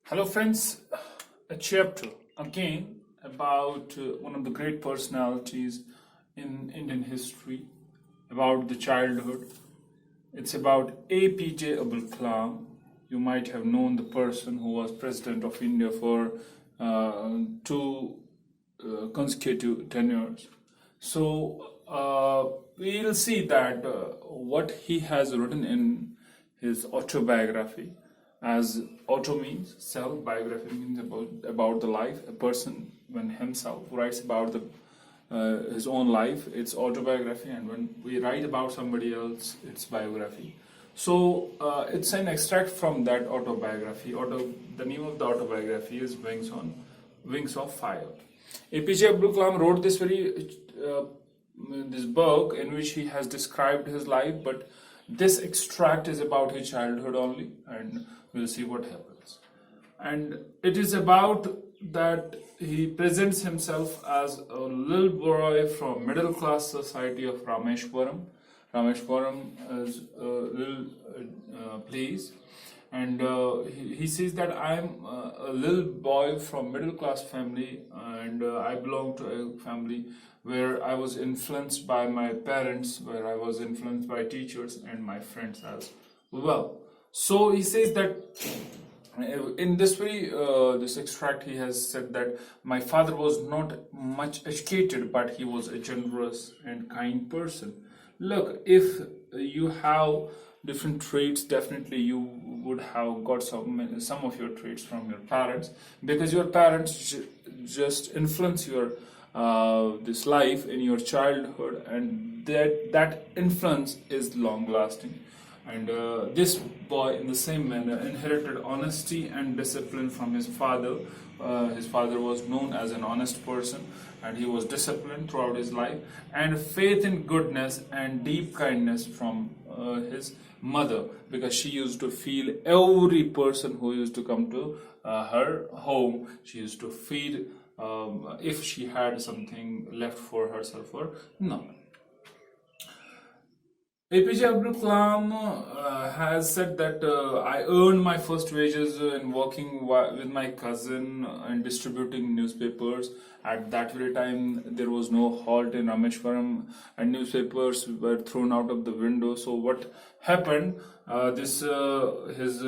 Hello, friends. A chapter again about one of the great personalities in Indian history, about the childhood. It's about APJ Abdul Kalam. You might have known the person who was president of India for two consecutive tenures. So we'll see that what he has written in his autobiography, as auto means self, biography means about the life. A person when himself writes about the his own life, it's autobiography, and when we write about somebody else, it's biography. So it's an extract from that autobiography. The name of the autobiography is Wings of Fire. APJ Abdul Kalam wrote this book in which he has described his life, but this extract is about his childhood only, and we'll see what happens. And it is about that he presents himself as a little boy from middle class society of Rameshwaram. Rameshwaram is a little place, and he says that I'm a little boy from middle class family, and I belong to a family where I was influenced by my parents, where I was influenced by teachers and my friends as well. So he says that in this extract he has said that my father was not much educated, but he was a generous and kind person. Look, if you have different traits, definitely you would have got some of your traits from your parents, because your parents just influence your this life in your childhood, and that influence is long lasting. And this boy, in the same manner, inherited honesty and discipline from his father. His father was known as an honest person, and he was disciplined throughout his life, and faith in goodness and deep kindness from his mother, because she used to feel every person who used to come to her home. She used to feed if she had something left for herself or no. APJ Abdul Kalam has said that I earned my first wages in working with my cousin and distributing newspapers. At that very time, there was no halt in Rameshwaram, and newspapers were thrown out of the window. So what happened? This his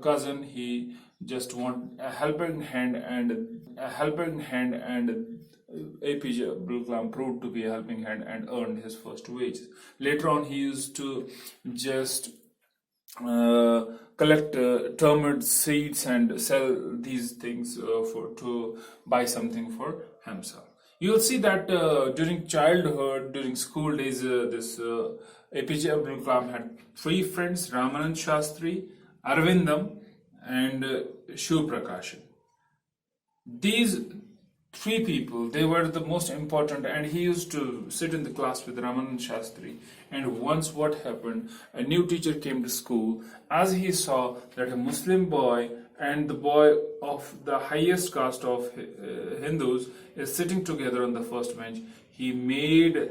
cousin, he just want a helping hand, and APJ Abdul Kalam proved to be a helping hand and earned his first wages. Later on, he used to just collect termite seeds and sell these things to buy something for himself. You will see that during childhood, during school days, this APJ Abdul Kalam had three friends: Ramanand Shastri, Arvindam, and Shiv Prakashan. These three people, they were the most important, and he used to sit in the class with Ramanand Shastri. And once what happened, a new teacher came to school. As he saw that a Muslim boy and the boy of the highest caste of Hindus is sitting together on the first bench, he made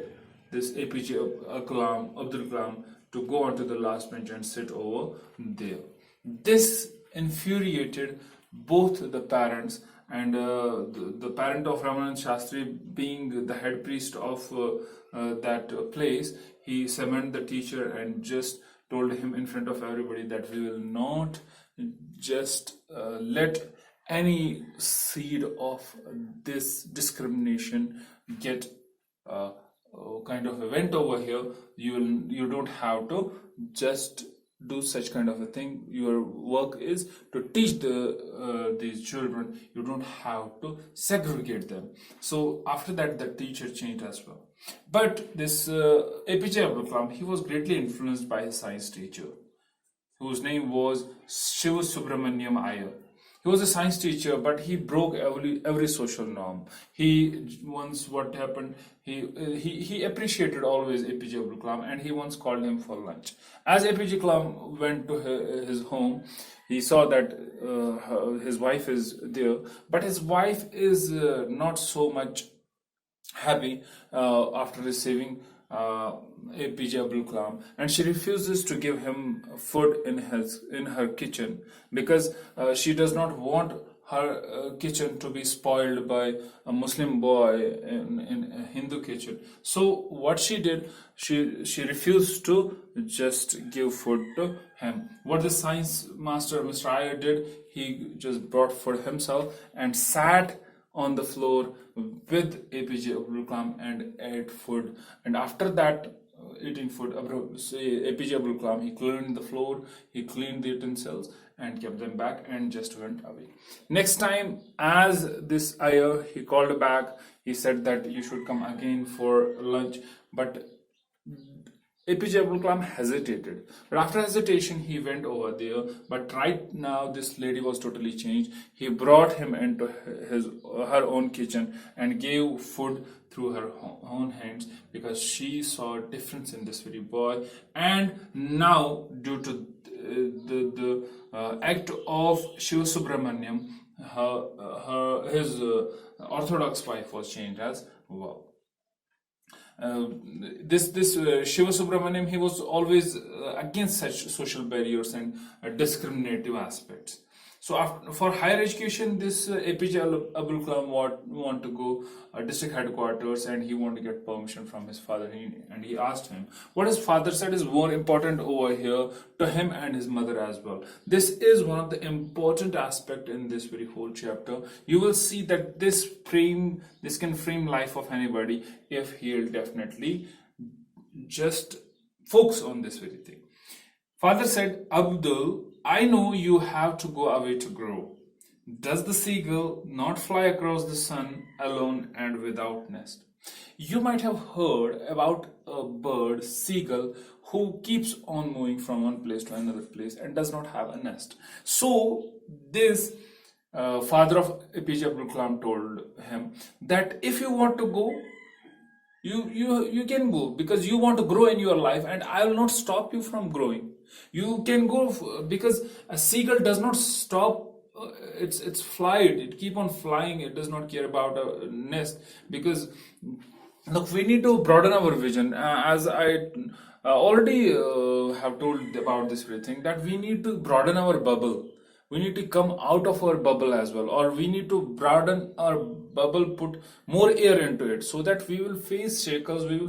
this APJ Abdul Kalam to go onto the last bench and sit over there. This infuriated both the parents, and the parent of Ramanand Shastri, being the head priest of that place, he summoned the teacher and just told him in front of everybody that we will not just let any seed of this discrimination get kind of event over here. You don't have to just do such kind of a thing. Your work is to teach these children. You don't have to segregate them. So after that, the teacher changed as well. But this APJ Abdul Kalam, he was greatly influenced by his science teacher, whose name was Shiv Subramaniam Iyer. He was a science teacher, but he broke every social norm. He once what happened? He appreciated always APJ Abdul Kalam, and he once called him for lunch. As APJ Kalam went to his home, he saw that his wife is there, but his wife is not so much happy after receiving APJ Abdul Kalam, and she refuses to give him food in her kitchen because she does not want her kitchen to be spoiled by a Muslim boy in a Hindu kitchen. So what she did, she refused to just give food to him. What the science master, Mr. Iyer, did, he just brought food himself and sat on the floor with APJ Abdul Kalam and ate food. And after that, eating food, APJ Abdul Kalam, he cleaned the floor, he cleaned the utensils and kept them back and just went away. Next time, as this Iyer, he called back, he said that you should come again for lunch, but APJ Abdul Kalam hesitated. But after hesitation, he went over there. But right now, this lady was totally changed. He brought him into her own kitchen and gave food through her own hands because she saw a difference in this very boy. And now, due to the act of Shiva Subramaniam, his Orthodox wife was changed as well. This Shiva Subramaniam, he was always against such social barriers and discriminative aspects. So for higher education, this APJ Abdul Kalam want to go district headquarters, and he want to get permission from his father. And he asked him, what his father said is more important over here to him and his mother as well. This is one of the important aspect in this very whole chapter. You will see that this can frame life of anybody if he'll definitely just focus on this very thing. Father said, Abdul, I know you have to go away to grow. Does the seagull not fly across the sun alone and without nest? You might have heard about a bird, seagull, who keeps on moving from one place to another place and does not have a nest. So this father of APJ Abdul Kalam told him that if you want to go, you can go because you want to grow in your life, and I will not stop you from growing. You can go because a seagull does not stop its flight. It keep on flying. It does not care about a nest because look, we need to broaden our vision. As I already have told about this very thing, that we need to broaden our bubble. We need to come out of our bubble as well, or we need to broaden our bubble, put more air into it, so that we will face shakers, we will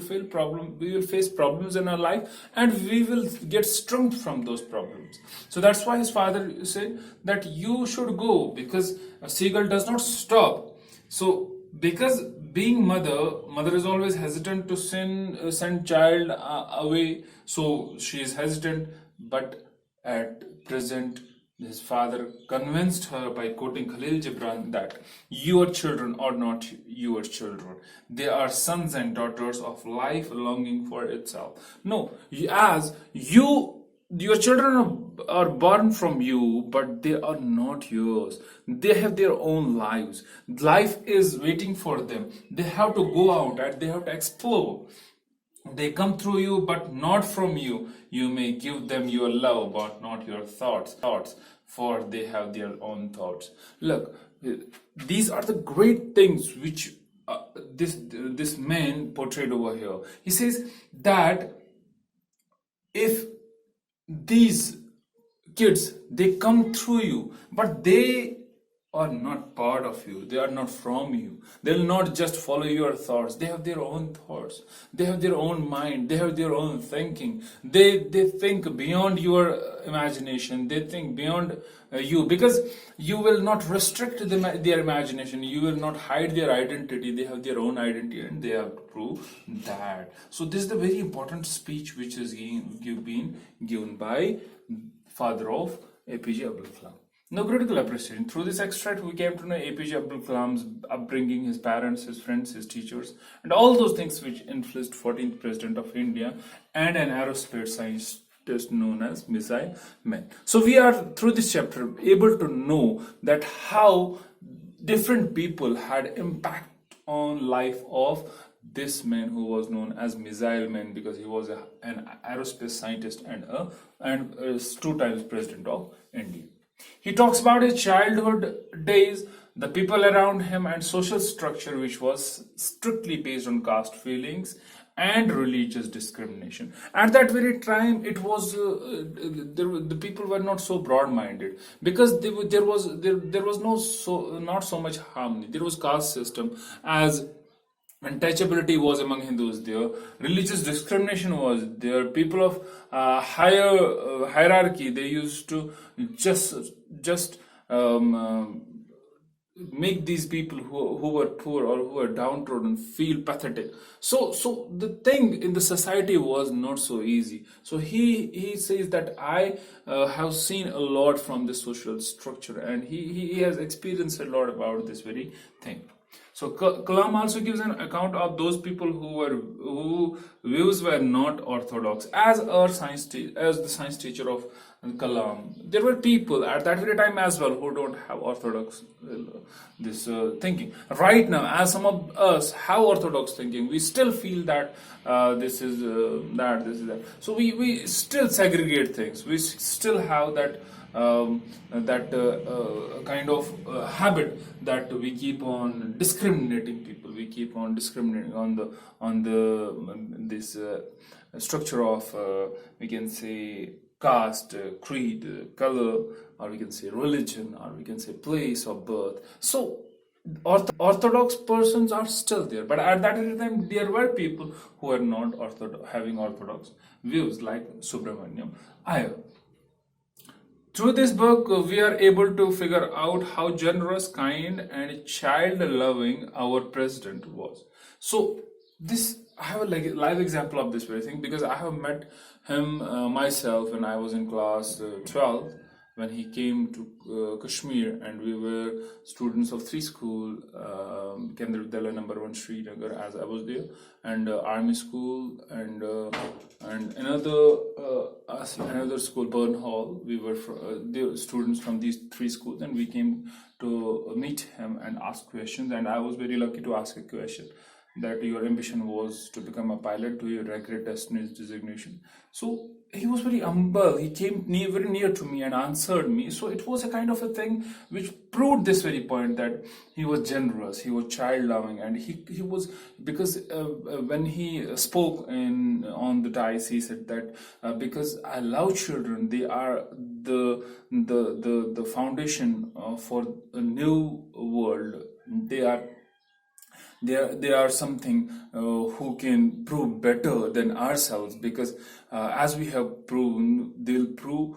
face problems in our life, and we will get strength from those problems. So that's why his father said that you should go, because a seagull does not stop. So because being mother is always hesitant to send child away, so she is hesitant. But at present, his father convinced her by quoting Khalil Gibran that your children are not your children. They are sons and daughters of life longing for itself. No, as your children are born from you, but they are not yours. They have their own lives. Life is waiting for them. They have to go out and they have to explore. They come through you, but not from you. You may give them your love, but not your thoughts, for they have their own thoughts. Look, these are the great things which this man portrayed over here. He says that if these kids, they come through you, but they are not part of you, they are not from you, they'll not just follow your thoughts. They have their own thoughts, they have their own mind, they have their own thinking. They think beyond your imagination, they think beyond you, because you will not restrict their imagination, you will not hide their identity. They have their own identity and they have to prove that. So this is the very important speech which is being given by father of APJ Abdul Kalam. No critical appreciation. Through this extract, we came to know APJ Abdul Kalam's upbringing, his parents, his friends, his teachers, and all those things which influenced 14th President of India and an aerospace scientist known as Missile Man. So we are, through this chapter, able to know that how different people had impact on life of this man who was known as Missile Man, because he was an aerospace scientist and two times President of India. He talks about his childhood days, the people around him, and social structure which was strictly based on caste feelings, and religious discrimination. At that very time, it was the people were not so broad-minded, because there was not so much harmony. There was caste system, as untouchability was among Hindus there. Religious discrimination was there. People of higher hierarchy, they used to just make these people who were poor or who were downtrodden feel pathetic. So the thing in the society was not so easy. So he says that I have seen a lot from the social structure, and he has experienced a lot about this very thing. So Kalam also gives an account of those people who views were not orthodox. As the science teacher of Kalam, there were people at that very time as well who don't have orthodox thinking. Right now, as some of us have orthodox thinking, we still feel that this is that. So we still segregate things. We still have that kind of habit that we keep on discriminating people. We keep on discriminating on this structure of we can say caste, creed, color, or we can say religion, or we can say place of birth. So orthodox persons are still there, but at that time there were people who were not having orthodox views, like Subramaniam Iyer. Through this book, we are able to figure out how generous, kind, and child-loving our president was. So, this I have a live example of this very thing, because I have met him myself when I was in class 12, when he came to Kashmir, and we were students of three school, Kendra Vidyalaya number 1 Srinagar, as I was there, and Army School, and another school, Burn Hall. We were the students from these three schools, and we came to meet him and ask questions. And I was very lucky to ask a question, that your ambition was to become a pilot. Do you regret yesterday's designation? So he was very humble. He came very near to me and answered me. So it was a kind of a thing which proved this very point, that he was generous, he was child loving, and he was, because when he spoke on the dice, he said that because I love children, they are the foundation for a new world. They are something who can prove better than ourselves, because as we have proven, they'll prove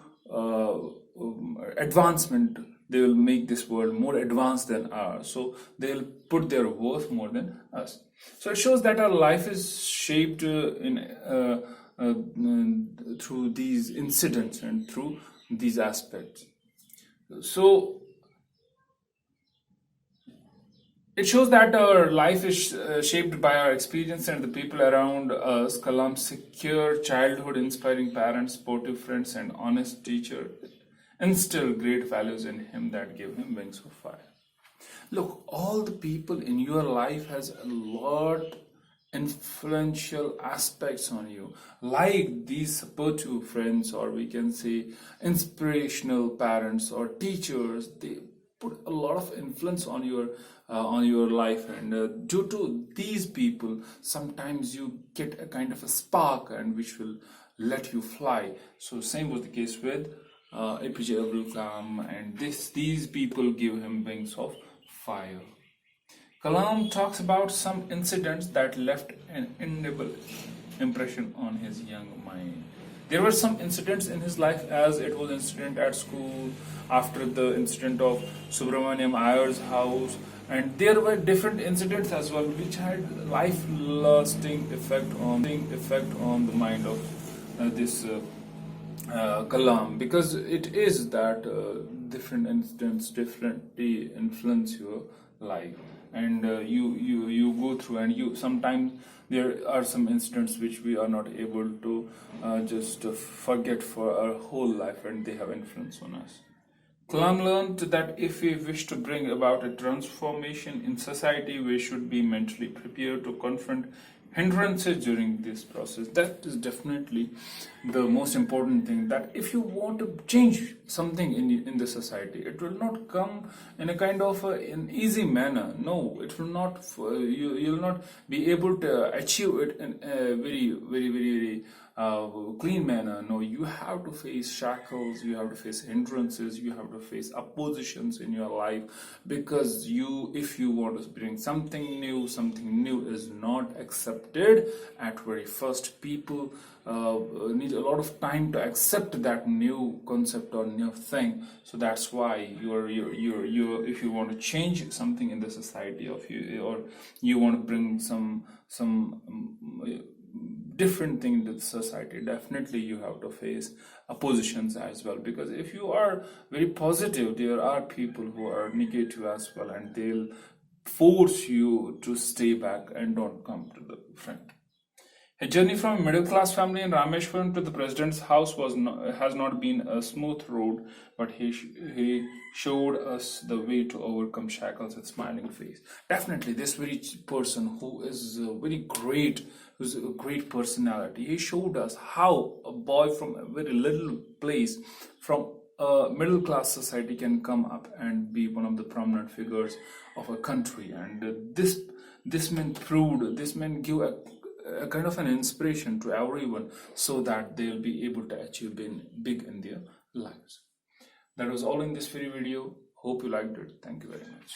advancement. They will make this world more advanced than ours. So they'll put their worth more than us. So it shows that our life is shaped through these incidents and through these aspects. So it shows that our life is shaped by our experience and the people around us. Kalam's secure childhood, inspiring parents, supportive friends, and honest teacher instilled great values in him that gave him wings of fire. Look, all the people in your life has a lot influential aspects on you, like these supportive friends, or we can say inspirational parents or teachers. They put a lot of influence on your life, and due to these people, sometimes you get a kind of a spark, and which will let you fly. So same was the case with APJ Abdul Kalam, and these people give him wings of fire. Kalam talks about some incidents that left an indelible impression on his young mind. There were some incidents in his life, as it was incident at school, after the incident of Subramaniam Iyer's house, and there were different incidents as well which had life-lasting effect on the mind of this Kalam, because it is that different incidents differently influence your life, and you go through, and you sometimes there are some incidents which we are not able to just forget for our whole life, and they have influence on us. Kalam learned that if we wish to bring about a transformation in society, we should be mentally prepared to confront hindrances during this process. That is definitely the most important thing, that if you want to change something in the society, it will not come in a kind of an easy manner. No, it will not, you'll not be able to achieve it in a very clean manner. No, you have to face shackles, you have to face hindrances, you have to face oppositions in your life, because if you want to bring something new is not accepted at very first. People need a lot of time to accept that new concept or new thing. So that's why if you want to change something in the society of you, or you want to bring some different thing into the society, definitely you have to face oppositions as well. Because if you are very positive, there are people who are negative as well, and they'll force you to stay back and don't come to the front. A journey from a middle-class family in Rameshwaram to the president's house has not been a smooth road, but he showed us the way to overcome shackles with smiling face. Definitely, this very person who is very great, who's a great personality, he showed us how a boy from a very little place, from a middle-class society, can come up and be one of the prominent figures of a country. And this man give a kind of an inspiration to everyone, so that they'll be able to achieve big in their lives. That was all in this very video. Hope you liked it. Thank you very much.